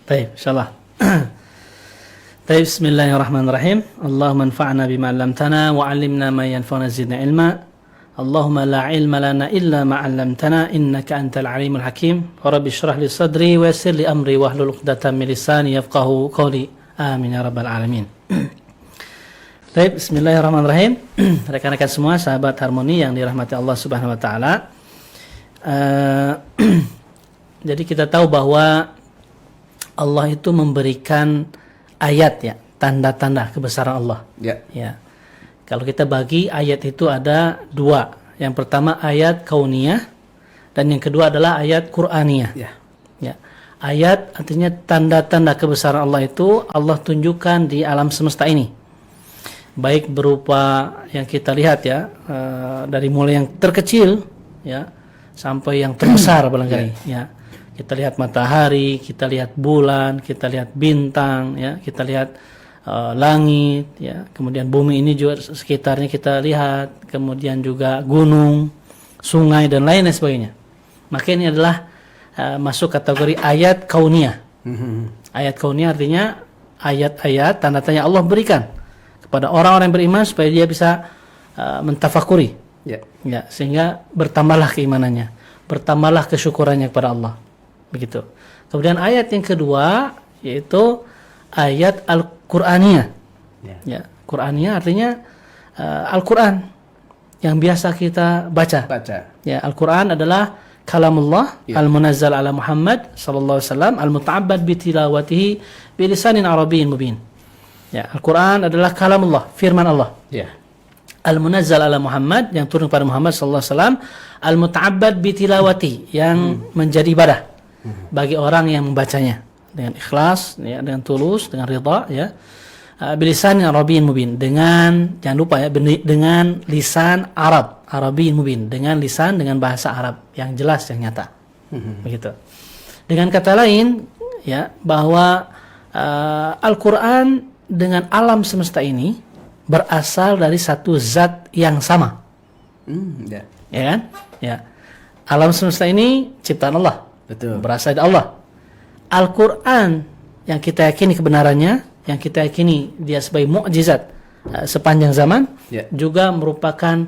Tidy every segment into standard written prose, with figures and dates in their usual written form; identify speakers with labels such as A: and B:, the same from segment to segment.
A: Baik, insyaallah. Baik, bismillahirrahmanirrahim. Allahumma anfa'na bima 'allamtana wa 'allimna ma yanfa'una zidna ilma. Allahumma la ilma lana illa ma 'allamtana innaka antal alimul hakim. Rabbi shrah li sadri wa yassir li amri wahlul 'uqdatam min lisani yafqahu qawli. Amin ya rabbal alamin. Baik, bismillahirrahmanirrahim. Rekan-rekan semua, sahabat Harmoni yang dirahmati Allah Subhanahu wa taala. Jadi kita tahu bahwa Allah itu memberikan ayat, ya, tanda-tanda kebesaran Allah.
B: Ya.
A: Ya. Kalau kita bagi ayat itu ada dua. Yang pertama ayat kauniyah dan yang kedua adalah ayat Qur'aniyah.
B: Ya.
A: Ya. Ayat artinya tanda-tanda kebesaran Allah itu Allah tunjukkan di alam semesta ini. Baik berupa yang kita lihat, ya, dari mulai yang terkecil, ya, sampai yang terbesar barangkali, ya. Kita lihat matahari, kita lihat bulan, kita lihat bintang, ya, kita lihat langit, ya, kemudian bumi ini juga sekitarnya kita lihat, kemudian juga gunung, sungai dan lain sebagainya. Maka ini adalah masuk kategori ayat kauniyah. Ayat kauniyah artinya ayat-ayat tanda-tanda Allah berikan kepada orang-orang yang beriman supaya dia bisa mentafakuri,
B: Ya.
A: ya, sehingga bertambahlah keimanannya, bertambahlah kesyukurannya kepada Allah. Begitu. Kemudian ayat yang kedua yaitu ayat Al-Qur'aniyah. Ya, Qur'aniyah artinya Al-Qur'an yang biasa kita baca. Ya, Al-Qur'an adalah kalamullah, ya, al-munazzal ala Muhammad sallallahu alaihi wasallam, al-muta'abbad bi tilawatihi bi lisanin arabiyyin mubin. Ya, Al-Qur'an adalah kalamullah, firman Allah.
B: Ya.
A: Al-munazzal ala Muhammad yang turun kepada Muhammad sallallahu alaihi wasallam, al-muta'abbad bi tilawati yang menjadi ibadah bagi orang yang membacanya dengan ikhlas, ya, dengan tulus, dengan ridha, ya, bilisan Arabiyyin mubin, dengan, jangan lupa, ya, dengan lisan Arab, Arabiyyin mubin, dengan lisan, dengan bahasa Arab yang jelas, yang nyata. Begitu. Dengan kata lain, ya, bahwa Al-Qur'an dengan alam semesta ini berasal dari satu zat yang sama.
B: Ya.
A: Ya kan? Ya. Alam semesta ini ciptaan Allah.
B: Betul.
A: Berasal dari Allah. Al-Quran yang kita yakini kebenarannya, yang kita yakini dia sebagai mukjizat sepanjang zaman,
B: ya,
A: juga merupakan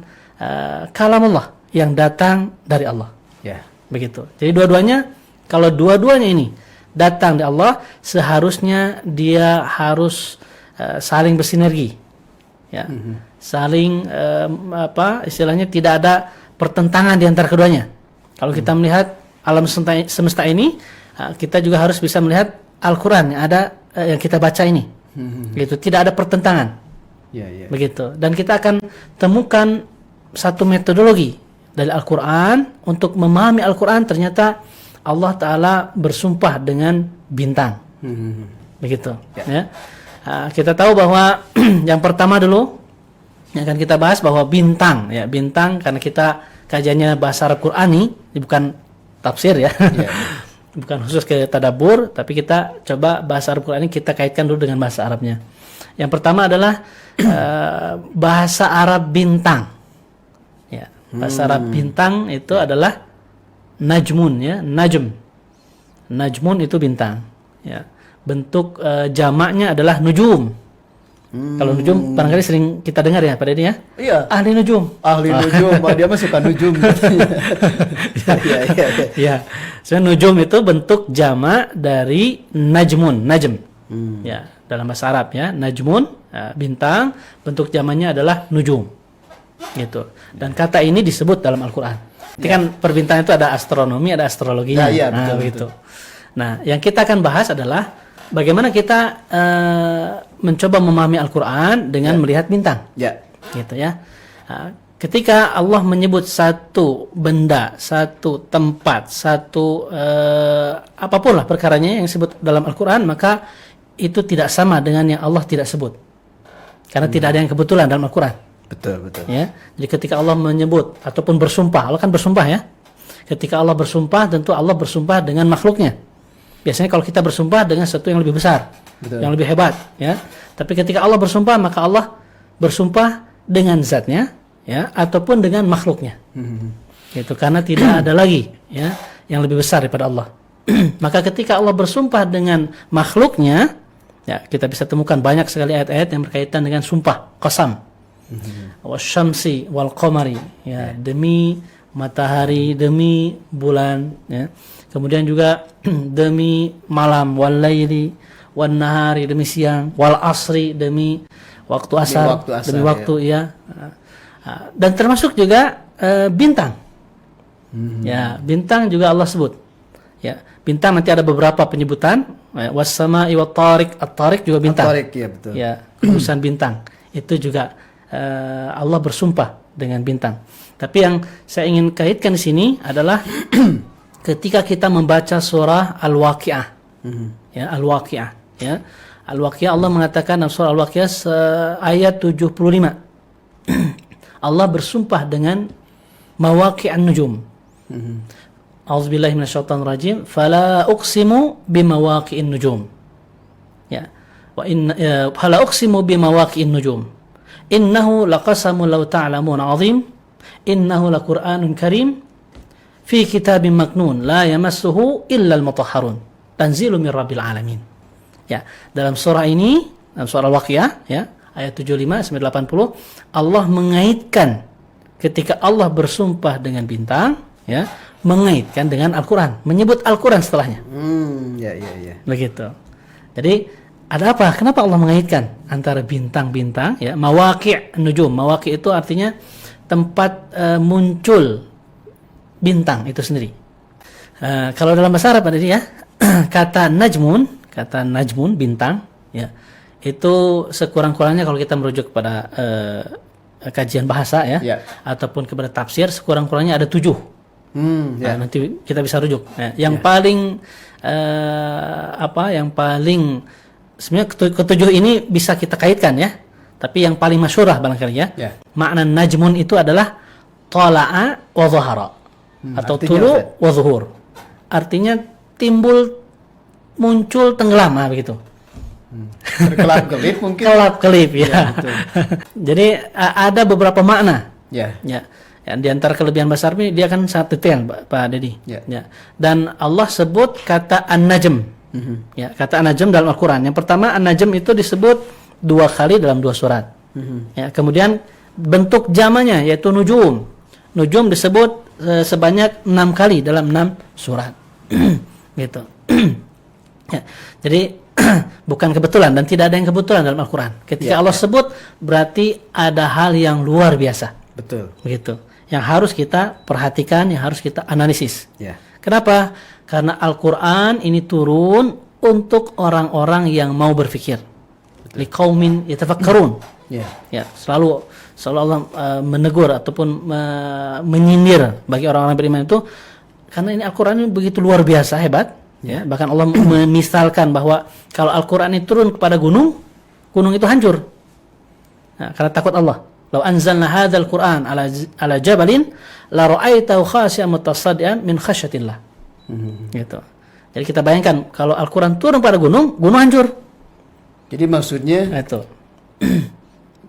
A: kalamullah yang datang dari Allah.
B: Ya.
A: Begitu. Jadi dua-duanya, kalau dua-duanya ini datang dari Allah, seharusnya dia harus saling bersinergi. Ya. Saling istilahnya tidak ada pertentangan di antara keduanya. Kalau kita melihat alam semesta ini, kita juga harus bisa melihat Al-Quran yang ada, yang kita baca ini. Gitu, tidak ada pertentangan.
B: Ya, ya.
A: Begitu. Dan kita akan temukan satu metodologi dari Al-Quran untuk memahami Al-Quran. Ternyata Allah Ta'ala bersumpah dengan bintang. Begitu. Ya. Kita tahu bahwa yang pertama dulu yang akan kita bahas bahwa bintang, ya, bintang, karena kita kajiannya bahasa Arab Qur'ani, bukan tafsir, ya. Yeah. Bukan khusus ke tadabbur, tapi kita coba bahasa Arab Qur'ani kita kaitkan dulu dengan bahasa Arabnya. Yang pertama adalah bahasa Arab bintang. Ya, bahasa Arab bintang itu adalah najmun, ya, najm. Najmun itu bintang, ya. Bentuk jamaknya adalah nujum. Kalau nujum barangkali sering kita dengar, ya, pada ini, ya.
B: Iya.
A: Ahli nujum.
B: Ahli nujum, dia mah suka nujum. Iya.
A: Ya. So, nujum itu bentuk jamak dari najmun, najm. Ya, dalam bahasa Arab, ya, najmun, bintang, bentuk jamaknya adalah nujum. Gitu. Dan kata ini disebut dalam Al-Qur'an. Itu kan perbintangan itu ada astronomi, ada astrologinya.
B: Ya,
A: nah,
B: betul,
A: begitu.
B: betul.
A: Nah, yang kita akan bahas adalah bagaimana kita mencoba memahami Al-Quran dengan melihat bintang.
B: Ya.
A: Gitu, ya. Ketika Allah menyebut satu benda, satu tempat, satu apapun lah perkaranya yang disebut dalam Al-Quran, maka itu tidak sama dengan yang Allah tidak sebut. Karena tidak ada yang kebetulan dalam Al-Quran.
B: Betul.
A: Ya. Jadi ketika Allah menyebut ataupun bersumpah, Allah kan bersumpah, ya. Ketika Allah bersumpah, tentu Allah bersumpah dengan makhluknya. Biasanya kalau kita bersumpah dengan sesuatu yang lebih besar, betul, yang lebih hebat, ya. Tapi ketika Allah bersumpah, maka Allah bersumpah dengan zatnya, ya, ataupun dengan makhluknya. Gitu, karena tidak ada lagi, ya, yang lebih besar daripada Allah. Maka ketika Allah bersumpah dengan makhluknya, ya kita bisa temukan banyak sekali ayat-ayat yang berkaitan dengan sumpah, qasam. Wasyamsi wal qamari, ya, demi matahari, demi bulan, ya. Kemudian juga demi malam, wal laili wan nahari, demi siang, wal asri, demi waktu asar, demi waktu ya. Dan termasuk juga bintang. Ya, bintang juga Allah sebut. Ya, bintang nanti ada beberapa penyebutan. Was-sama'i wat-tariq, at-tariq juga bintang.
B: At-tariq, ya betul.
A: Ya, urusan bintang. Itu juga Allah bersumpah dengan bintang. Tapi yang saya ingin kaitkan di sini adalah ketika kita membaca surah Al-Waqi'ah. Ya, Al-Waqi'ah, ya. Al-Waqi'ah, Allah mengatakan dalam surah Al-Waqi'ah ayat 75. Allah bersumpah dengan mawaqi'an nujum. A'udzubillahi minasyaitonir rajim. Fala uqsimu bimawaqi'in nujum. Ya. Fala uqsimu bimawaqi'in nujum. Innahu laqasamun law ta'lamun 'azim. Innahu laqur'anun karim fi kitabim maknun la yamassuhu illa al-mutahharun. Tanzilun min rabbil alamin. Ya, dalam surah ini, dalam surah Al-Waqi'ah, ya, ayat 75 sampai 80, Allah mengaitkan ketika Allah bersumpah dengan bintang, ya, mengaitkan dengan Al-Qur'an, menyebut Al-Qur'an setelahnya.
B: Ya.
A: Begitu. Jadi ada apa? Kenapa Allah mengaitkan antara bintang-bintang, ya, mawaqi' nujum. Mawaqi' itu artinya tempat muncul bintang itu sendiri. Kalau dalam bahasa Arab ada dia kata najmun bintang, ya, itu sekurang-kurangnya kalau kita merujuk kepada kajian bahasa, ya, ataupun kepada tafsir, sekurang-kurangnya ada 7. Nanti kita bisa rujuk. Yang paling yang paling sebenarnya ketujuh ini bisa kita kaitkan, ya. Tapi yang paling masyhurah barangkali, ya. Makna najmun itu adalah tala'a wa dhahara atau tulu wa zuhur. Artinya timbul, muncul, tenggelam, begitu.
B: Berkelap-kelip mungkin.
A: Kelap-kelip, ya. Jadi ada beberapa makna. Ya. Di antara kelebihan bahasa Arab ini dia kan sangat detail, Pak Dedi. Ya. Dan Allah sebut kata an-najm. Ya, kata an-najm dalam Al-Qur'an. Yang pertama, an-najm itu disebut 2 kali dalam 2 surat. Ya, kemudian bentuk jamannya yaitu nujum. Nujum disebut sebanyak 6 kali dalam 6 surat. Gitu. Ya, jadi bukan kebetulan dan tidak ada yang kebetulan dalam Al-Qur'an. Ketika Allah sebut berarti ada hal yang luar biasa.
B: Betul.
A: Begitu. Yang harus kita perhatikan, yang harus kita analisis. Kenapa? Karena Al-Qur'an ini turun untuk orang-orang yang mau berpikir. Liqaumin yatafakkarun. Ya, selalu Allah menegur ataupun menyindir bagi orang-orang beriman itu karena ini Al-Qur'an ini begitu luar biasa hebat, ya. Bahkan Allah memisalkan bahwa kalau Al-Qur'an ini turun kepada gunung itu hancur. Nah, karena takut Allah. Lau anzalna hadzal Qur'an ala jabalin la ra'aitahu khashi'an mutasaddian min khasyatillah. Gitu. Jadi kita bayangkan kalau Al-Qur'an turun pada gunung hancur. Jadi maksudnya
B: itu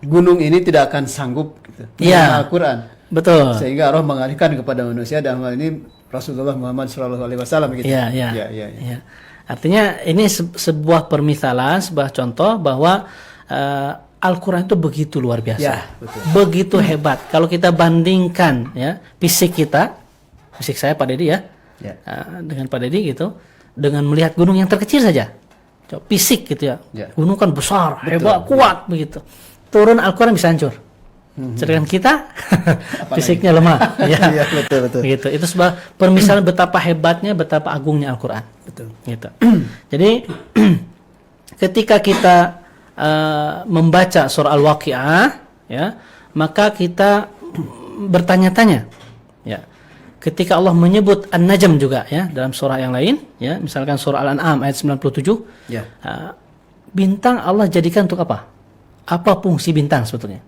B: gunung ini tidak akan sanggup gitu,
A: dengan
B: Al-Quran.
A: Betul.
B: Sehingga Allah mengalihkan kepada manusia dalam hal ini Rasulullah Muhammad SAW gitu.
A: Ya. Artinya ini sebuah permisalan, sebuah contoh bahwa Al-Quran itu begitu luar biasa, begitu hebat. Kalau kita bandingkan, ya, fisik saya Pak Dedi, ya, dengan Pak Dedi gitu, dengan melihat gunung yang terkecil saja. Fisik gitu, ya. Gunung kan besar, hebat, kuat begitu. Turun Al-Quran bisa hancur. Sedangkan kita fisiknya lemah.
B: Ya, betul.
A: Gitu. Itu sebuah permisalan betapa hebatnya, betapa agungnya Al-Quran.
B: Betul.
A: Gitu. Jadi ketika kita membaca surah Al-Waqi'ah, ya, maka kita bertanya-tanya, ya. Ketika Allah menyebut An-Najm juga, ya, dalam surah yang lain, ya, misalkan surah Al-An'am ayat 97, bintang Allah jadikan untuk apa? Apa fungsi bintang sebetulnya?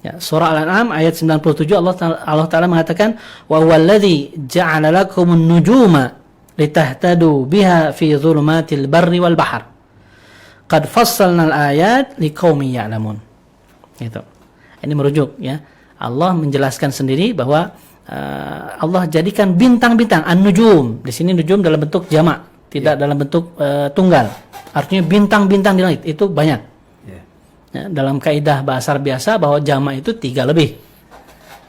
A: Ya, surah Al-An'am ayat 97 Allah Ta'ala mengatakan wa huwallazi ja'ala lakumun nujuma litahtadu biha fi dhulumatil barri wal bahr qad fassalnal ayat liqaumin ya'lamun. Gitu. Ini merujuk, ya. Allah menjelaskan sendiri bahwa Allah jadikan bintang-bintang, an-nujum. Di sini nujum dalam bentuk jamak, tidak dalam bentuk tunggal. Artinya bintang-bintang di langit itu banyak. Ya, dalam kaidah bahasa Arab biasa bahwa jamak itu 3 lebih.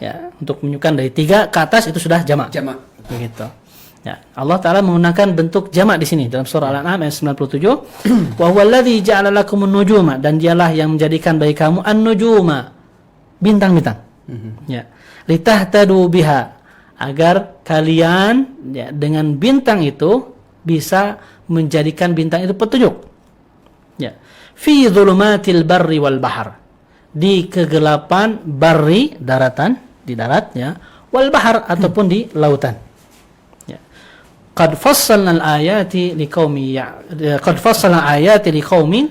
A: Ya, untuk menunjukkan dari 3 ke atas itu sudah jamak.
B: Jamak.
A: Begitu. Ya, Allah Ta'ala menggunakan bentuk jamak di sini dalam surah Al-An'am ayat 97. Wa huwallazi ja'ala lakumun nujuma, dan dialah yang menjadikan bagi kamu an-nujuma, bintang-bintang. Ya. Litahtadu biha, agar kalian ya, dengan bintang itu bisa menjadikan bintang itu petunjuk. Ya. Fi dhulumatil barri wal bahr, di kegelapan barri, daratan, di darat ya, wal bahr, ataupun di lautan. Ya. Qad fassalna al-ayati liqaumin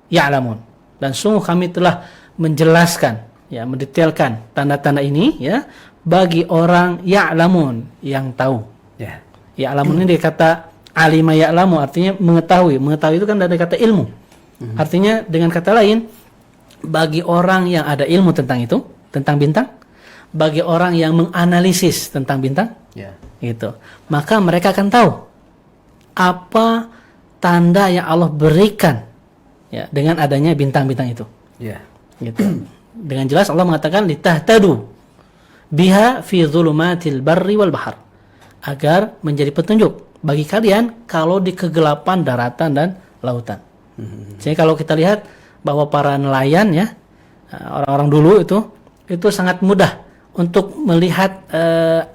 A: ya'lamun, dan sungguh kami telah menjelaskan, ya, mendetailkan tanda-tanda ini ya bagi orang ya'lamun, yang tahu. Ya. Ya'lamun ini kata alima ya'lamu, artinya mengetahui. Mengetahui itu kan dari kata ilmu. Artinya dengan kata lain, bagi orang yang ada ilmu tentang itu, tentang bintang, bagi orang yang menganalisis tentang bintang, gitu, maka mereka akan tahu apa tanda yang Allah berikan ya dengan adanya bintang-bintang itu. Gitu. Dengan jelas Allah mengatakan litahtadu biha fi dhulumatil barri wal bahr, agar menjadi petunjuk bagi kalian kalau di kegelapan daratan dan lautan. Jadi kalau kita lihat bahwa para nelayan ya, orang-orang dulu itu sangat mudah untuk melihat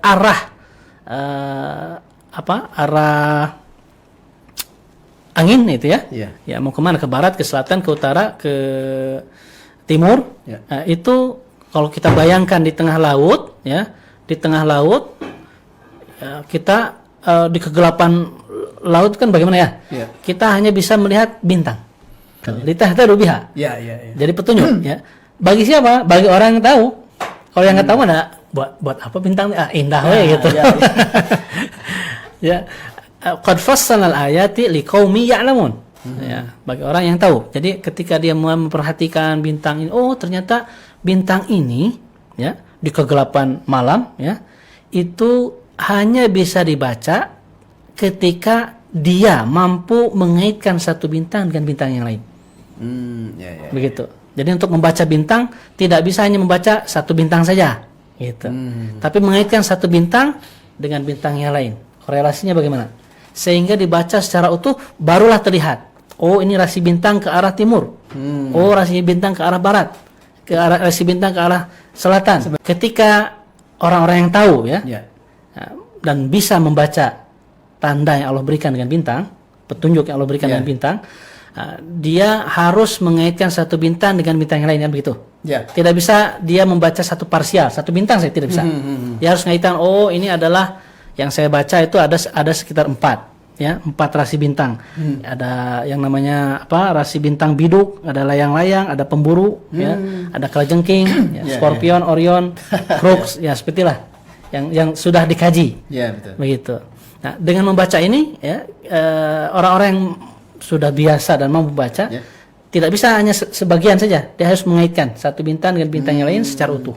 A: arah angin itu ya. Ya, mau kemana, ke barat, ke selatan, ke utara, ke timur. Itu kalau kita bayangkan di tengah laut ya, di tengah laut kita di kegelapan laut kan bagaimana ya? Kita hanya bisa melihat bintang. Litahtadu biha. Jadi petunjuk ya. Bagi siapa? Bagi orang yang tahu. Kalau yang nggak tahu mana buat apa bintang? Indah we gitu. Ya. Qad fassalna al-ayati liqaumin ya'lamun. Ya, bagi orang yang tahu. Jadi ketika dia memperhatikan bintang ini, oh ternyata bintang ini ya di kegelapan malam ya, itu hanya bisa dibaca ketika dia mampu mengaitkan satu bintang dengan bintang yang lain. Begitu. Jadi untuk membaca bintang tidak bisa hanya membaca satu bintang saja, gitu. Tapi mengaitkan satu bintang dengan bintang yang lain. Korelasinya bagaimana? Sehingga dibaca secara utuh, barulah terlihat. Oh, ini rasi bintang ke arah timur. Oh, rasi bintang ke arah barat. Rasi bintang ke arah selatan. Ketika orang-orang yang tahu ya, dan bisa membaca tanda yang Allah berikan dengan bintang, petunjuk yang Allah berikan dengan bintang, dia harus mengaitkan satu bintang dengan bintang yang lain, kan begitu? Tidak bisa dia membaca satu parsial, satu bintang saya tidak bisa. Dia harus mengaitkan, oh ini adalah yang saya baca itu ada sekitar 4 ya, 4 rasi bintang. Ada yang namanya rasi bintang biduk, ada layang-layang, ada pemburu ya, ada kalajengking, ya, Scorpion, Orion, Crux, ya seperti itulah yang sudah dikaji.
B: Betul.
A: Begitu. Nah, dengan membaca ini ya, orang-orang yang sudah biasa dan mau membaca tidak bisa hanya sebagian saja, dia harus mengaitkan satu bintang dengan bintang yang lain secara utuh.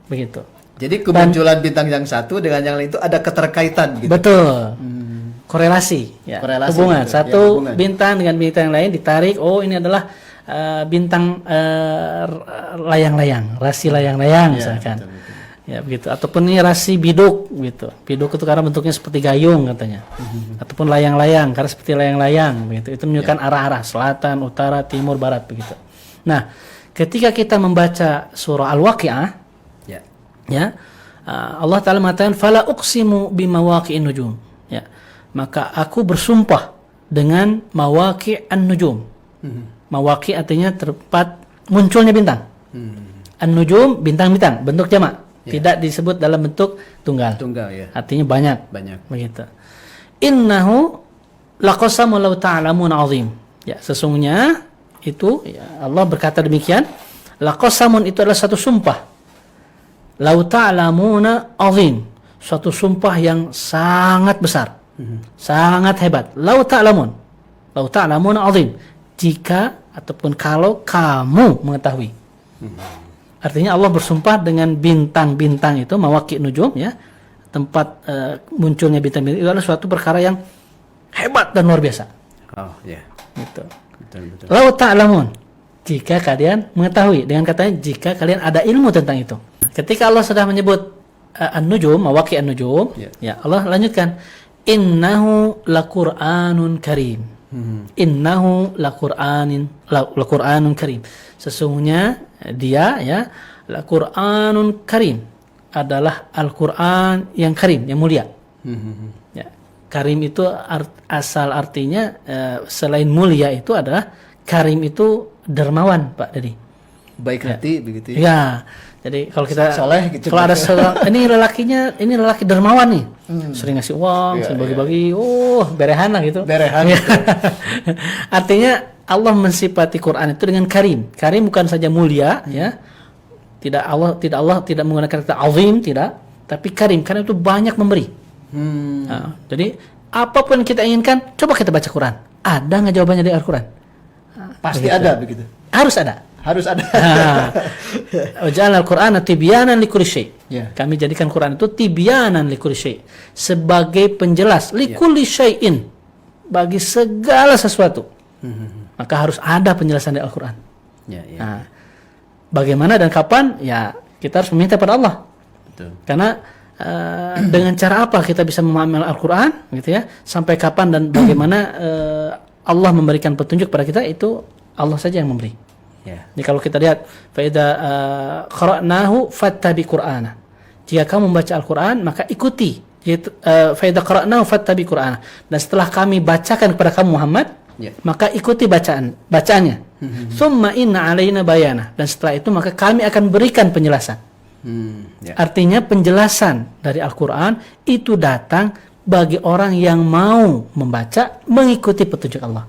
A: Begitu. Jadi
B: kemunculan bintang yang satu dengan yang lain itu ada keterkaitan gitu.
A: Betul. Korelasi ya. Hubungan gitu. Satu hubungan bintang dengan bintang yang lain ditarik, oh ini adalah bintang layang-layang, rasi layang-layang misalkan. Betul. Ya begitu, ataupun ini rasi biduk gitu. Biduk itu karena bentuknya seperti gayung katanya. Ataupun layang-layang karena seperti layang-layang begitu. Itu menunjukkan arah-arah selatan, utara, timur, barat begitu. Nah, ketika kita membaca surah Al-Waqi'ah ya, Allah Ta'ala mengatakan fala uqsimu bimawaqi'in nujum. Ya. Maka aku bersumpah dengan mawaqi'an nujum. Mawaqi' artinya tempat munculnya bintang. An-nujum bintang-bintang, bentuk jamak. Tidak disebut dalam bentuk tunggal. Artinya banyak. Begitu. Innahu laqasamun law ta'lamun 'azim. Ya, sesungguhnya itu ya, Allah berkata demikian, laqasamun itu adalah satu sumpah. Law ta'lamuna 'azim. Suatu sumpah yang sangat besar. Sangat hebat. Law ta'lamun. Law ta'lamuna 'azim. Jika ataupun kalau kamu mengetahui. Artinya Allah bersumpah dengan bintang-bintang itu, mawaqi nujum ya. Tempat munculnya bintang-bintang itu adalah suatu perkara yang hebat dan luar biasa.
B: Oh, ya.
A: Gitu.
B: Betul.
A: Lau ta'lamun, jika kalian mengetahui, dengan katanya jika kalian ada ilmu tentang itu. Ketika Allah sudah menyebut an-nujum, mawaqi an-nujum, ya Allah lanjutkan, innahu laqur'anun karim. Innahu laqur'anun karim. Sesungguhnya dia ya laqur'anun karim, adalah Al-Quran yang karim, yang mulia. Ya, karim itu asal artinya selain mulia itu adalah karim itu dermawan, Pak Dedi.
B: Baik hati begitu ya.
A: Ya, jadi kalau kita
B: soleh gitu.
A: kalau ada ini lelaki dermawan nih. Sering ngasih uang, sering bagi-bagi. Berehan lah gitu.
B: Berehan.
A: Artinya Allah mensifati Quran itu dengan karim. Karim bukan saja mulia ya. Allah tidak menggunakan kata azim, tidak, tapi karim. Karena itu banyak memberi. Nah, jadi apapun yang kita inginkan, coba kita baca Quran. Ada nggak jawabannya di Al-Quran?
B: Pasti begitu. Ada begitu.
A: Harus ada.
B: Harus ada.
A: Waja'alna al-Qur'ana tibyanan likulli syai'.
B: Kami
A: jadikan Quran itu tibyanan likulli syai', sebagai penjelas likulli syai'in, bagi segala sesuatu. Maka harus ada penjelasan di Al-Quran. Nah, bagaimana dan kapan? Ya, kita harus meminta pada Allah.
B: Betul.
A: Karena dengan cara apa kita bisa memahami Al-Quran, gitu ya? Sampai kapan dan bagaimana Allah memberikan petunjuk pada kita, itu Allah saja yang memberi. Jadi kalau kita lihat, faida qara'nahu fattabi Qur'ana. Jika kamu membaca Al-Quran, maka ikuti. Faida qara'nahu fattabi Qur'ana. Dan setelah kami bacakan kepada kamu Muhammad, maka ikuti bacaannya. Tsumma inna alaina bayana. Dan setelah itu maka kami akan berikan penjelasan. Artinya penjelasan dari Al-Quran itu datang bagi orang yang mau membaca, mengikuti petunjuk Allah.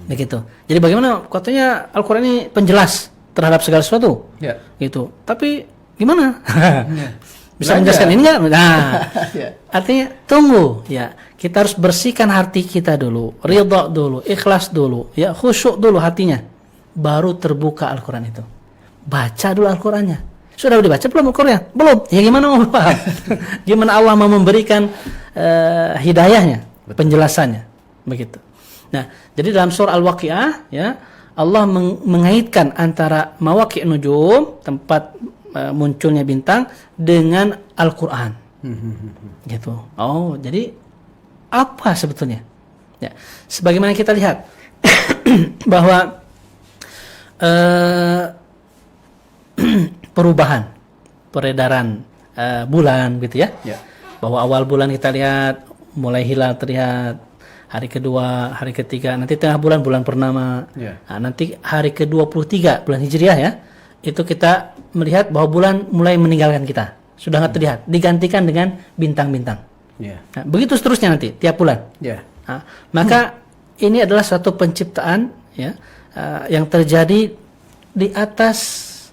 A: Begitu. Jadi bagaimana katanya Al-Quran ini penjelas terhadap segala sesuatu. Gitu. Tapi gimana? Bisa menjelaskan ini enggak? Nah, artinya tunggu ya. Kita harus bersihkan hati kita dulu, ridha dulu, ikhlas dulu, ya, khusyuk dulu hatinya. Baru terbuka Al-Quran itu. Baca dulu Al-Qurannya. Sudah dibaca belum Al-Quran? Belum. Ya gimana mau paham? Gimana Allah mau memberikan hidayahnya, penjelasannya. Begitu. Nah, jadi dalam surah Al-Waqiah ya, Allah mengaitkan antara mawaqi' nujum, tempat munculnya bintang, dengan Al-Quran. Gitu. Oh, jadi apa sebetulnya? Ya, sebagaimana kita lihat bahwa perubahan peredaran bulan gitu ya. Bahwa awal bulan kita lihat mulai hilal terlihat, hari kedua, hari ketiga, nanti tengah bulan purnama. Nah, nanti hari ke-23 bulan Hijriah ya, itu kita melihat bahwa bulan mulai meninggalkan kita. Sudah nggak terlihat, digantikan dengan bintang-bintang. Nah, begitu seterusnya nanti tiap bulan. Nah, maka ini adalah suatu penciptaan ya, yang terjadi di atas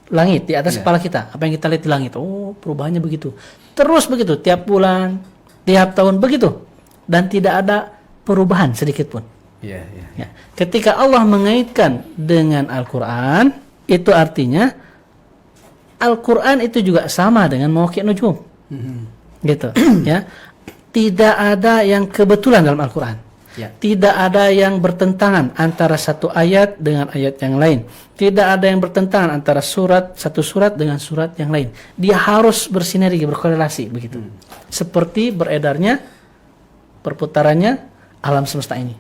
A: langit, di atas kepala kita. Apa yang kita lihat di langit, perubahannya begitu. Terus begitu tiap bulan, tiap tahun begitu, dan tidak ada perubahan sedikit pun. Ya. Ketika Allah mengaitkan dengan Al-Quran, itu artinya Al-Quran itu juga sama dengan mawaqi' nujum. Gitu. Ya. Tidak ada yang kebetulan dalam Al-Quran. Tidak ada yang bertentangan antara satu ayat dengan ayat yang lain. Tidak ada yang bertentangan antara satu surat dengan surat yang lain. Dia harus bersinergi, berkorelasi begitu. Seperti beredarnya, perputarannya alam semesta ini.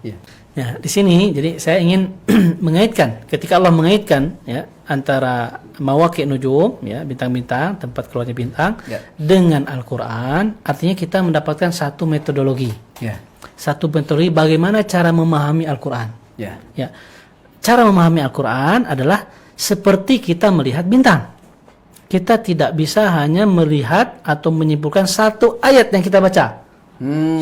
A: Ya, di sini jadi saya ingin mengaitkan, ketika Allah mengaitkan ya antara mawaqi' nujum ya, bintang-bintang, tempat keluarnya bintang, dengan Al-Qur'an, artinya kita mendapatkan satu metodologi. Satu metodologi bagaimana cara memahami Al-Qur'an. Ya. Cara memahami Al-Qur'an adalah seperti kita melihat bintang. Kita tidak bisa hanya melihat atau menyimpulkan satu ayat yang kita baca.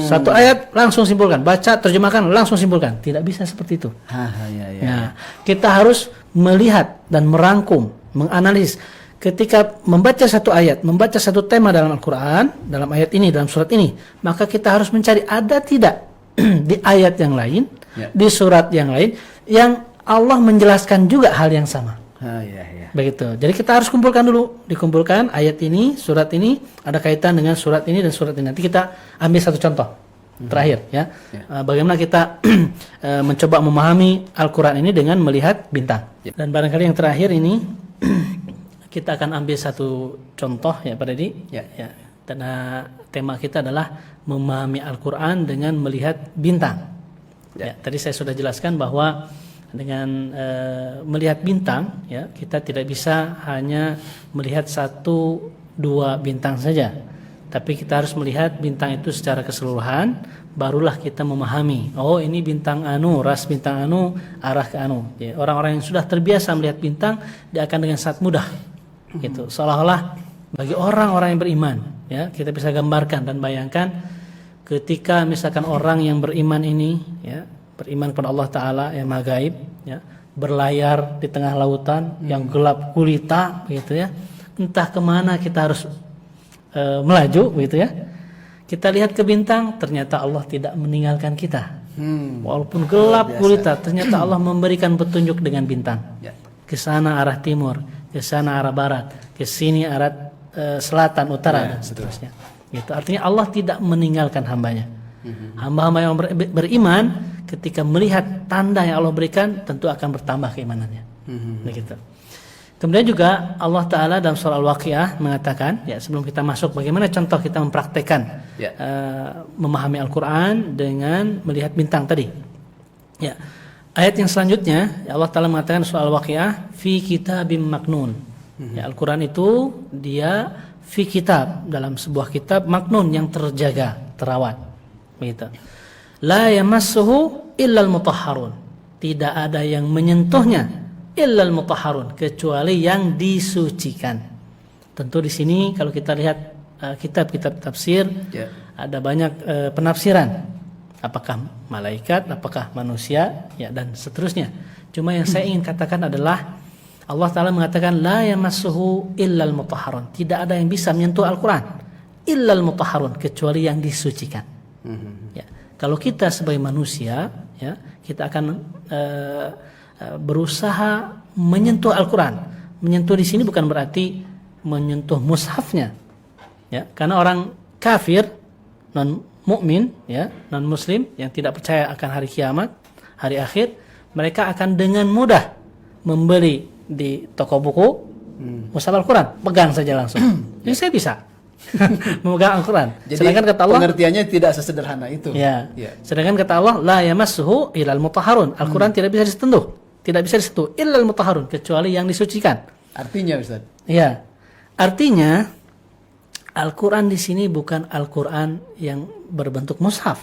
A: Satu ayat langsung simpulkan, baca, terjemahkan, langsung simpulkan. Tidak bisa seperti itu. Nah, kita harus melihat dan merangkum, menganalisis. Ketika membaca satu ayat, membaca satu tema dalam Al-Quran, dalam ayat ini, dalam surat ini, maka kita harus mencari ada tidak di ayat yang lain, di surat yang lain, yang Allah menjelaskan juga hal yang sama.
B: Iya.
A: Begitu. Jadi kita harus kumpulkan dulu, dikumpulkan ayat ini, surat ini ada kaitan dengan surat ini dan surat ini. Nanti kita ambil satu contoh terakhir ya. Bagaimana kita mencoba memahami Al-Qur'an ini dengan melihat bintang. Dan barangkali yang terakhir ini kita akan ambil satu contoh ya Pak Dedi. Ya. Dan tema kita adalah memahami Al-Qur'an dengan melihat bintang. Ya, tadi saya sudah jelaskan bahwa dengan melihat bintang ya, kita tidak bisa hanya melihat 1-2 bintang saja, tapi kita harus melihat bintang itu secara keseluruhan, barulah kita memahami, oh ini bintang anu, ras bintang anu, arah ke anu ya. Orang-orang yang sudah terbiasa melihat bintang, dia akan dengan sangat mudah gitu, seolah-olah bagi orang-orang yang beriman ya, kita bisa gambarkan dan bayangkan ketika misalkan orang yang beriman ini ya, beriman kepada Allah Ta'ala yang maha gaib ya, berlayar di tengah lautan yang gelap gulita begitu ya, entah kemana kita harus melaju begitu ya, kita lihat ke bintang, ternyata Allah tidak meninggalkan kita walaupun gelap gulita, ternyata Allah memberikan petunjuk dengan bintang ke sana arah timur, ke sana arah barat, ke sini arah selatan, utara dan seterusnya gitu. Artinya Allah tidak meninggalkan hambanya. Hamba-hamba yang beriman ketika melihat tanda yang Allah berikan tentu akan bertambah keimanannya. Begitu. Kemudian juga Allah Ta'ala dalam surah Al-Waqiah mengatakan ya, sebelum kita masuk bagaimana contoh kita mempraktekkan memahami Al-Quran dengan melihat bintang tadi ya. Ayat yang selanjutnya ya, Allah Ta'ala mengatakan surah Al-Waqiah fi kitabim maknun ya, Al-Quran itu dia fi kitab, dalam sebuah kitab maknun yang terjaga, terawat begitu. La yamassuhu illal mutahharun, tidak ada yang menyentuhnya illal mutahharun, kecuali yang disucikan. Tentu di sini kalau kita lihat kitab-kitab tafsir ada banyak penafsiran, apakah malaikat, apakah manusia ya, dan seterusnya. Cuma yang saya ingin katakan adalah Allah Ta'ala mengatakan la yamassuhu illal mutahharun, tidak ada yang bisa menyentuh Al-Quran illal mutahharun, kecuali yang disucikan. Ya. Kalau kita sebagai manusia ya, kita akan berusaha menyentuh Al-Quran. Menyentuh di sini bukan berarti menyentuh mushafnya ya, karena orang kafir, non mukmin ya, non muslim yang tidak percaya akan hari kiamat, hari akhir, mereka akan dengan mudah membeli di toko buku mushaf Al-Quran, pegang saja langsung. Ini saya bisa memegang Al-Quran. Sedangkan kata Allah,
B: pengertiannya tidak sesederhana itu.
A: Ya. Sedangkan kata Allah, la yamassuhu illal mutahharun. Al-Quran tidak bisa disentuh, tidak bisa disentuh illal mutahharun, kecuali yang disucikan.
B: Artinya Ustaz?
A: Ya. Artinya Al-Quran di sini bukan Al-Quran yang berbentuk mushaf,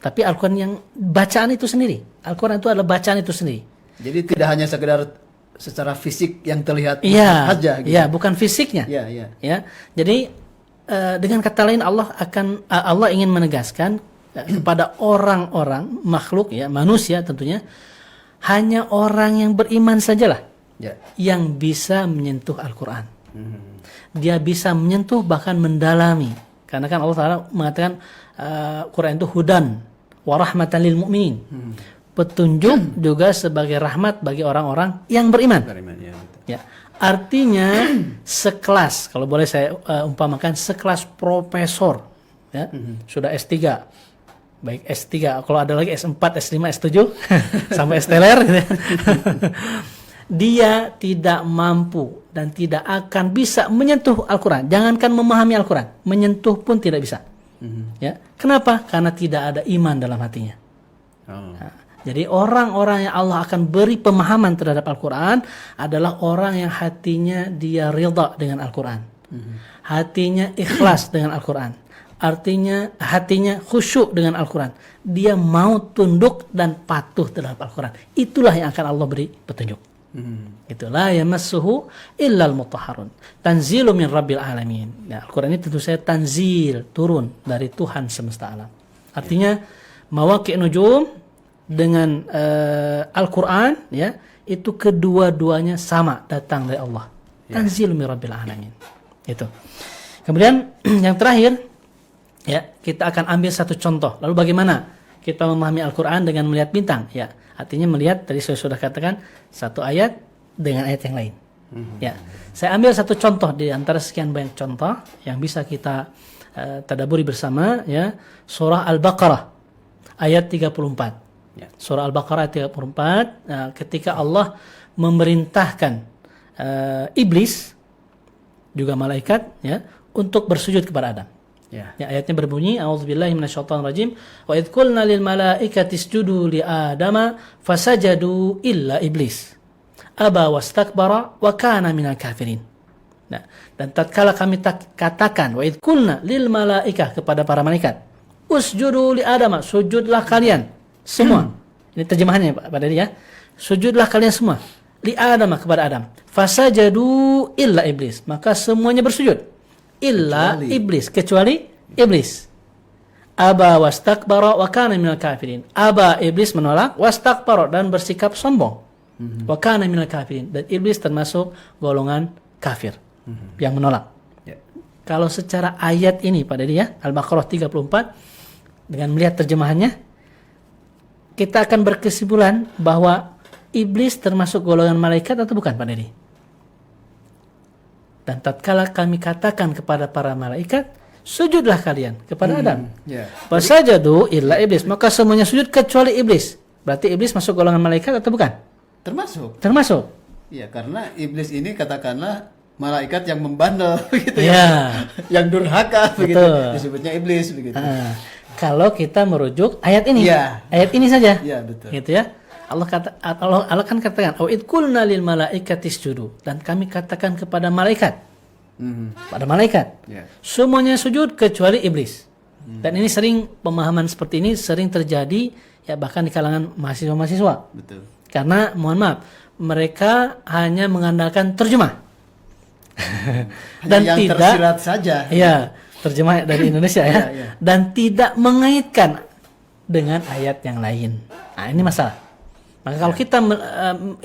A: tapi Al-Quran yang bacaan itu sendiri. Al-Quran itu adalah bacaan itu sendiri. Jadi
B: tidak hanya sekedar secara fisik yang terlihat saja gitu.
A: Ya, bukan fisiknya. Ya. Jadi dengan kata lain Allah ingin menegaskan kepada orang-orang makhluk ya, manusia tentunya, hanya orang yang beriman sajalah yang bisa menyentuh Al-Quran. Dia bisa menyentuh, bahkan mendalami, karena kan Allah Ta'ala mengatakan Quran itu hudan wa rahmatan lil mu'minin, petunjuk juga sebagai rahmat bagi orang-orang yang beriman. Ya. Artinya sekelas, kalau boleh saya umpamakan, sekelas profesor ya, sudah S3, baik S3, kalau ada lagi S4, S5, S7 sampai S teler gitu ya. Dia tidak mampu dan tidak akan bisa menyentuh Al-Quran. Jangankan memahami Al-Quran, menyentuh pun tidak bisa. Ya. Kenapa? Karena tidak ada iman dalam hatinya. Nah, jadi orang-orang yang Allah akan beri pemahaman terhadap Al-Quran adalah orang yang hatinya dia ridha dengan Al-Quran. Hatinya ikhlas dengan Al-Quran. Artinya hatinya khusyuk dengan Al-Quran. Dia mau tunduk dan patuh terhadap Al-Quran. Itulah yang akan Allah beri petunjuk. Itulah yamassuhu illal mutahharun. Tanzilu min rabbil alamin. Nah, Al-Quran ini tentu saja tanzil, turun dari Tuhan semesta alam. Artinya mawaqi' nujum dengan Al-Quran ya, itu kedua-duanya sama datang dari Allah. Tanzil min rabbil alamin. Itu. Kemudian yang terakhir ya, kita akan ambil satu contoh. Lalu bagaimana kita memahami Al-Quran dengan melihat bintang? Ya, artinya melihat, tadi saya sudah katakan, satu ayat dengan ayat yang lain. Ya, saya ambil satu contoh di antara sekian banyak contoh yang bisa kita tadaburi bersama, ya. Surah Al-Baqarah ayat 34.
B: Ya.
A: Surah Al-Baqarah ayat 34, ketika Allah memerintahkan iblis juga malaikat, ya, untuk bersujud kepada Adam.
B: Ya.
A: Ya, ayatnya berbunyi, a'udzubillahi minasyaitonirrajim, wa idz qulna lil malaikati isjudu li adama fasajadu illa iblis aba wastakbara wa kana minal kafirin. Nah, dan tatkala kami katakan wa idz qulna lil malaikah, kepada para malaikat, usjudu li adama, sujudlah kalian semua. Ini terjemahannya Pak Dadi, ya. Sujudlah kalian semua li adama, kepada Adam. Fasajadu illa iblis, maka semuanya bersujud. Illa iblis, kecuali iblis. Aba wastakbara wa kana minal kafirin. Aba, iblis menolak, wastakbara, dan bersikap sombong. Wa kana minal kafirin, dan iblis termasuk golongan kafir yang menolak.
B: Ya.
A: Kalau secara ayat ini Pak Dadi, ya, Al-Baqarah 34, dengan melihat terjemahannya, kita akan berkesimpulan bahwa iblis termasuk golongan malaikat atau bukan Pak Dadi? Dan tatkala kami katakan kepada para malaikat, sujudlah kalian kepada Adam.
B: Ya.
A: Fasajadu illa iblis, maka semuanya sujud kecuali iblis. Berarti iblis masuk golongan malaikat atau bukan?
B: Termasuk.
A: Termasuk.
B: Ya, karena iblis ini katakanlah malaikat yang membandel begitu,
A: Ya.
B: ya. Yang durhaka begitu.
A: Betul.
B: Disebutnya iblis begitu.
A: Kalau kita merujuk ayat ini,
B: Ya.
A: ayat ini saja.
B: Ya, betul.
A: Gitu, ya. Allah kan katakan, "Wa id qulna lil malaikati isjudu," dan kami katakan kepada malaikat, pada malaikat,
B: Ya.
A: semuanya sujud kecuali iblis. Dan ini sering, pemahaman seperti ini sering terjadi, ya, bahkan di kalangan mahasiswa-mahasiswa.
B: Betul.
A: Karena mohon maaf, mereka hanya mengandalkan terjemah. Dan
B: yang
A: tidak
B: tersirat saja.
A: ya, terjemah dari Indonesia, ya.
B: Ya.
A: Dan tidak mengaitkan dengan ayat yang lain. Nah, ini masalah. Maka kalau kita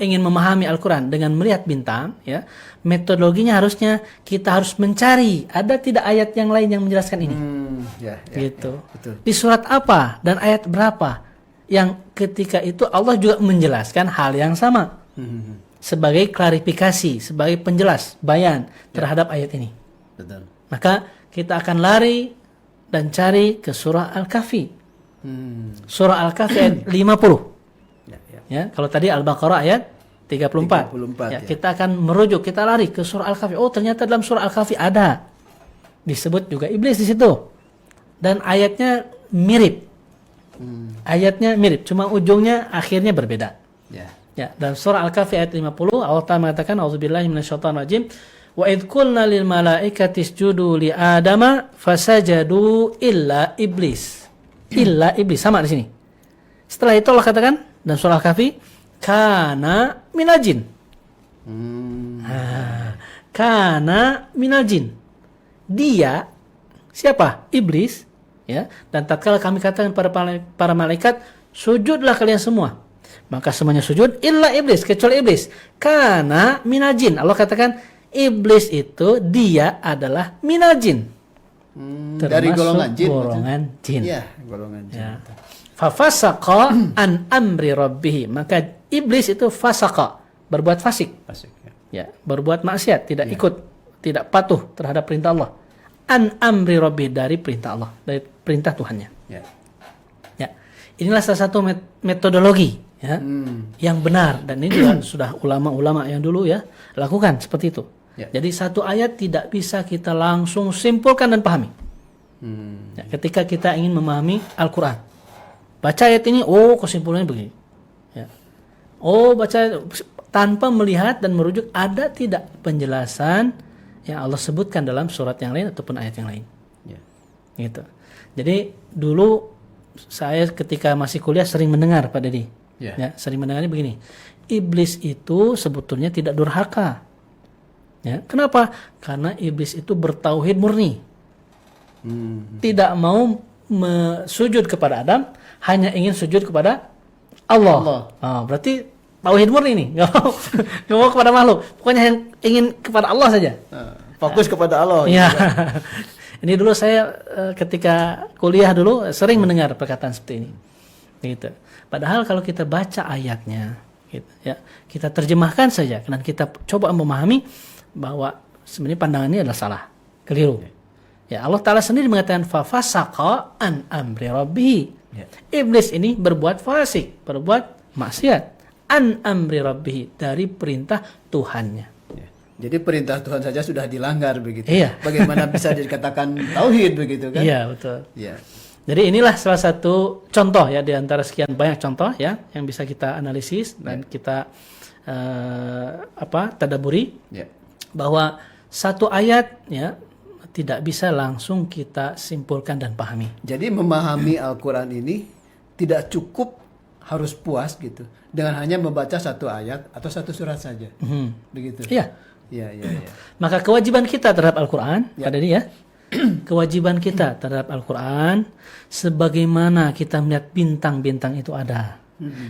A: ingin memahami Al-Quran dengan melihat bintang, ya, metodologinya harusnya kita harus mencari ada tidak ayat yang lain yang menjelaskan ini.
B: Ya,
A: Gitu.
B: ya, betul.
A: Di surat apa dan ayat berapa yang ketika itu Allah juga menjelaskan hal yang sama sebagai klarifikasi, sebagai penjelas, bayan terhadap ayat ini.
B: Betul.
A: Maka kita akan lari dan cari ke surah Al-Kahfi. Surah Al-Kahfi ayat 50. Ya, kalau tadi Al-Baqarah ayat 34.
B: 34,
A: Ya,
B: ya.
A: kita akan merujuk, kita lari ke surah Al-Kahfi. Oh, ternyata dalam surah Al-Kahfi ada disebut juga iblis di situ. Dan ayatnya mirip. Ayatnya mirip, cuma ujungnya akhirnya berbeda.
B: Ya.
A: Ya, dalam surah Al-Kahfi ayat 50 Allah Ta'ala mengatakan, "A'udzubillahi minasyaitonirrajim. Wa idz qulna lil malaikati isjudu li adama fasajadu illa iblis." Illa iblis, sama di sini. Setelah itu Allah katakan dan surah Al-Kahfi, kana minal jin. Kana minal jin. Dia, siapa? Iblis, ya. Dan tatkala kami katakan pada para malaikat, sujudlah kalian semua. Maka semuanya sujud illa iblis, kecuali iblis. Kana minal jin. Allah katakan iblis itu dia adalah minal jin.
B: Dari golongan jin.
A: Golongan jin.
B: Iya, golongan jin.
A: Ya. Fafasaqa an amri rabbih, maka iblis itu fasaqa, berbuat fasik,
B: Asik, ya.
A: ya, berbuat maksiat, tidak ikut, tidak patuh terhadap perintah Allah. An amri rabbih, dari perintah Allah, dari perintah Tuhannya.
B: Ya.
A: Ya, inilah salah satu metodologi, ya, yang benar, dan ini juga sudah ulama-ulama yang dulu, ya, lakukan seperti itu.
B: Ya.
A: Jadi satu ayat tidak bisa kita langsung simpulkan dan pahami. Ya, ketika kita ingin memahami Al-Quran, baca ayat ini, oh kesimpulannya begini. Ya. Oh, baca tanpa melihat dan merujuk ada tidak penjelasan yang Allah sebutkan dalam surat yang lain ataupun ayat yang lain.
B: Ya.
A: Gitu. Jadi dulu saya ketika masih kuliah sering mendengar Pak Dedi. Ya, sering mendengarnya begini. Iblis itu sebetulnya tidak durhaka. Ya, kenapa? Karena iblis itu bertauhid murni. Tidak mau sujud kepada Adam, hanya ingin sujud kepada Allah. Oh, berarti tauhid murni nih, nggak mau kepada makhluk. Pokoknya yang ingin kepada Allah saja.
B: Fokus kepada Allah.
A: Iya. Ini dulu saya ketika kuliah dulu sering mendengar perkataan seperti ini. Gitu. Padahal kalau kita baca ayatnya, Gitu, ya. Kita terjemahkan saja dan kita coba memahami bahwa sebenarnya pandangan ini adalah salah, keliru. Ya, Allah Ta'ala sendiri mengatakan fafasaqa an amri rabbih. Iblis ini berbuat fasik, berbuat maksiat an amri rabbih, dari perintah Tuhannya.
B: Jadi perintah Tuhan saja sudah dilanggar begitu.
A: Iya.
B: Bagaimana bisa dikatakan tauhid begitu kan?
A: Iya, betul.
B: Iya.
A: Jadi inilah salah satu contoh ya di antara sekian banyak contoh ya yang bisa kita analisis dan kita tadaburi, bahwa satu ayat ya tidak bisa langsung kita simpulkan dan pahami.
B: Jadi memahami Al-Quran ini tidak cukup harus puas gitu dengan hanya membaca satu ayat atau satu surat saja. Begitu.
A: Iya.
B: Iya.
A: Maka kewajiban kita terhadap Al-Quran pada ini ya, kewajiban kita terhadap Al-Quran, sebagaimana kita melihat bintang-bintang itu ada,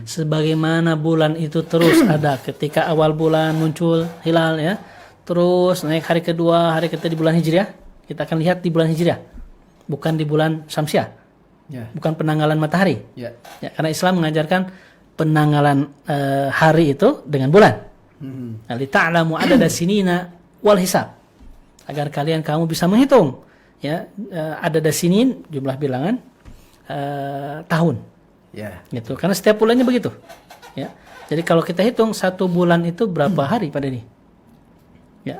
A: sebagaimana bulan itu terus ada. Ketika awal bulan muncul hilal ya, terus naik hari kedua, hari ketiga di bulan Hijriah, kita akan lihat di bulan Hijriah, bukan di bulan Syamsiah, bukan penanggalan matahari. Ya, karena Islam mengajarkan penanggalan hari itu dengan bulan. Lita'lamu adada sinina wal hisab, agar kalian kamu bisa menghitung ya, adada sinin jumlah bilangan tahun. Gitu. Karena setiap bulannya begitu. Ya. Jadi kalau kita hitung satu bulan itu berapa hari pada ini? Ya,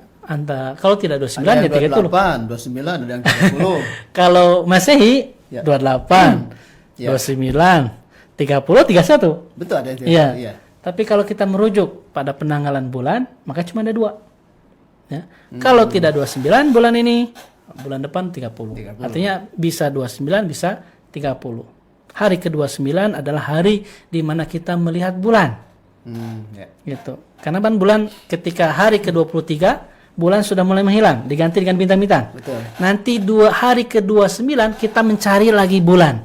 A: kalau tidak 29
B: ada
A: ya 30.
B: 28, 29 ada yang 30.
A: Kalau Masehi 28, 29, 30, 31.
B: Betul, ada yang 30.
A: Iya. Tapi kalau kita merujuk pada penanggalan bulan, maka cuma ada 2. Ya. Kalau tidak 29 bulan ini, bulan depan 30. Artinya bisa 29, bisa 30. Hari ke-29 adalah hari di mana kita melihat bulan. Gitu. Karena kan bulan ketika hari ke-23, bulan sudah mulai menghilang, diganti dengan bintang-bintang. Nanti hari ke-29 kita mencari lagi bulan.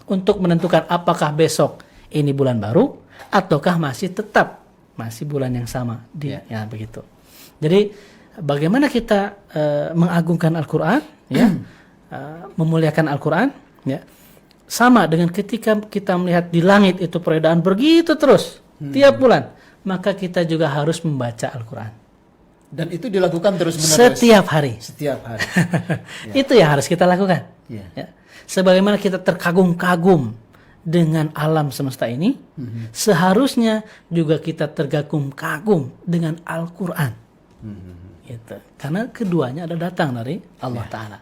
A: Untuk menentukan apakah besok ini bulan baru ataukah masih tetap bulan yang sama. Ya begitu. Jadi bagaimana kita mengagungkan Al-Quran, ya, memuliakan Al-Quran, ya, sama dengan ketika kita melihat di langit itu perbedaan begitu terus tiap bulan, maka kita juga harus membaca Al-Quran.
B: Dan itu dilakukan terus-menerus.
A: Setiap hari. Itu yang harus kita lakukan. Ya. Sebagaimana kita terkagum-kagum dengan alam semesta ini, seharusnya juga kita terkagum-kagum dengan Al-Quran. Gitu. Karena keduanya ada datang dari Allah Ta'ala.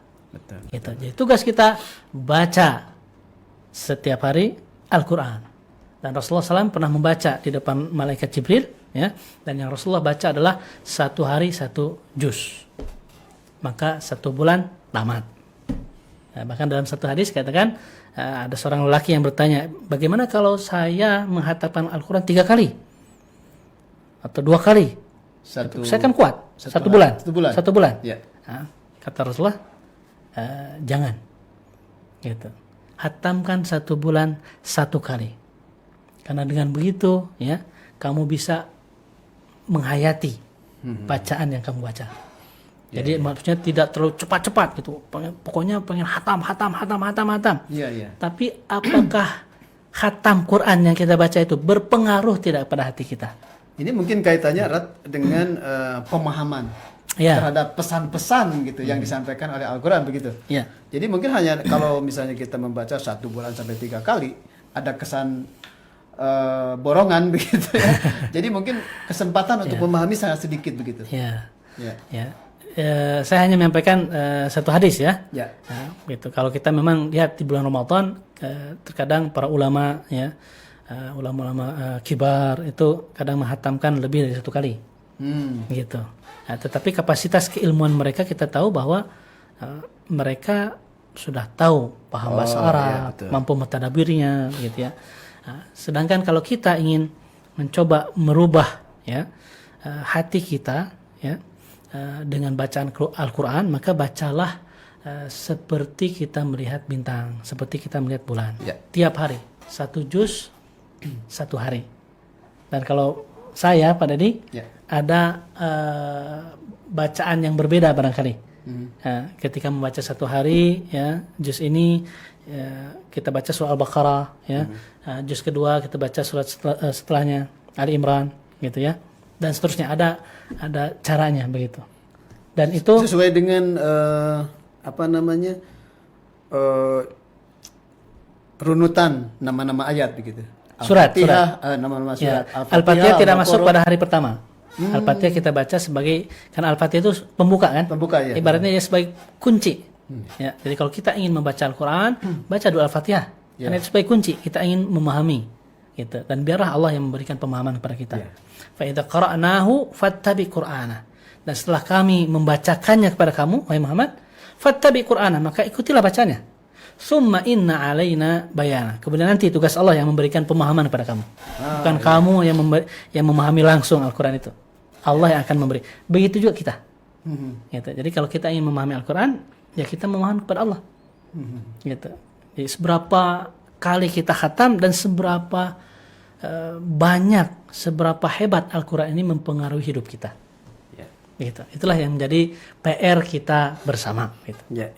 A: Gitu. Jadi tugas kita baca setiap hari Al-Quran. Dan Rasulullah SAW pernah membaca di depan malaikat Jibril, ya. Dan yang Rasulullah baca adalah 1 hari 1 juz. Maka 1 bulan tamat. Nah, bahkan dalam satu hadis katakan ada seorang lelaki yang bertanya, bagaimana kalau saya menghatamkan Al-Quran 3 kali atau 2 kali? Saya kan kuat. 1 bulan. 1 bulan. Ya. Nah, kata Rasulullah, jangan. Gitu. Hatamkan 1 bulan 1 kali. Karena dengan begitu, ya, kamu bisa menghayati bacaan yang kamu baca. Jadi maksudnya tidak terlalu cepat-cepat gitu. Pokoknya pengen hatam. Tapi apakah khatam Quran yang kita baca itu berpengaruh tidak pada hati kita?
B: Ini mungkin kaitannya erat dengan pemahaman terhadap pesan-pesan gitu yang disampaikan oleh Al-Quran begitu. Jadi mungkin hanya kalau misalnya kita membaca 1 bulan sampai 3 kali, ada kesan borongan begitu ya. Jadi mungkin kesempatan untuk memahami sangat sedikit begitu. Saya hanya menyampaikan satu hadis ya. Nah, gitu. Kalau kita memang lihat di bulan Ramadan, terkadang para ulama ya, ulama-ulama kibar itu kadang menghatamkan lebih dari 1 kali. Gitu. Nah, tetapi kapasitas keilmuan mereka kita tahu bahwa mereka sudah tahu paham bahasa Arab, mampu mentadabirnya gitu ya. Nah, sedangkan kalau kita ingin mencoba merubah ya hati kita ya dengan bacaan Al-Quran, maka bacalah seperti kita melihat bintang, seperti kita melihat bulan. Tiap hari 1 juz 1 hari. Dan kalau saya pada ini ada bacaan yang berbeda barangkali. Ketika membaca 1 hari ya juz ini kita baca surah Al-Baqarah ya. Juz kedua kita baca surat setelahnya Ali Imran, gitu ya. Dan seterusnya ada caranya begitu. Dan itu
C: sesuai dengan runutan nama-nama ayat begitu.
B: Surat.
C: Nama-nama
B: Ya,
C: surat.
B: Al-Fatihah tidak masuk
C: Al-Baqarah.
B: pada hari pertama. Al-Fatihah kita baca sebagai, karena Al-Fatihah itu pembuka kan?
C: Pembuka, ya.
B: Ibaratnya dia sebagai kunci. Ya, jadi kalau kita ingin membaca Al-Quran, baca doa Al-Fatihah.
C: Ya.
B: Karena itu sebagai kunci, kita ingin memahami. Gitu. Dan biarlah Allah yang memberikan pemahaman kepada kita.
C: Ya.
B: Fa idza qara'nahu fattabi Qur'ana. Dan setelah kami membacakannya kepada kamu, wahai Muhammad, fattabi Qur'ana, maka ikutilah bacanya. Summa inna alaina bayana. Kemudian nanti tugas Allah yang memberikan pemahaman kepada kamu. Bukan kamu yang memahami langsung Al-Quran itu. Allah yang akan memberi. Begitu juga kita. Gitu. Jadi kalau kita ingin memahami Al-Quran, ya kita memahami kepada Allah. Gitu. Jadi seberapa kali kita khatam dan seberapa banyak, seberapa hebat Al-Quran ini mempengaruhi hidup kita.
C: Ya.
B: Gitu. Itulah yang menjadi PR kita bersama. Gitu.
C: Ya.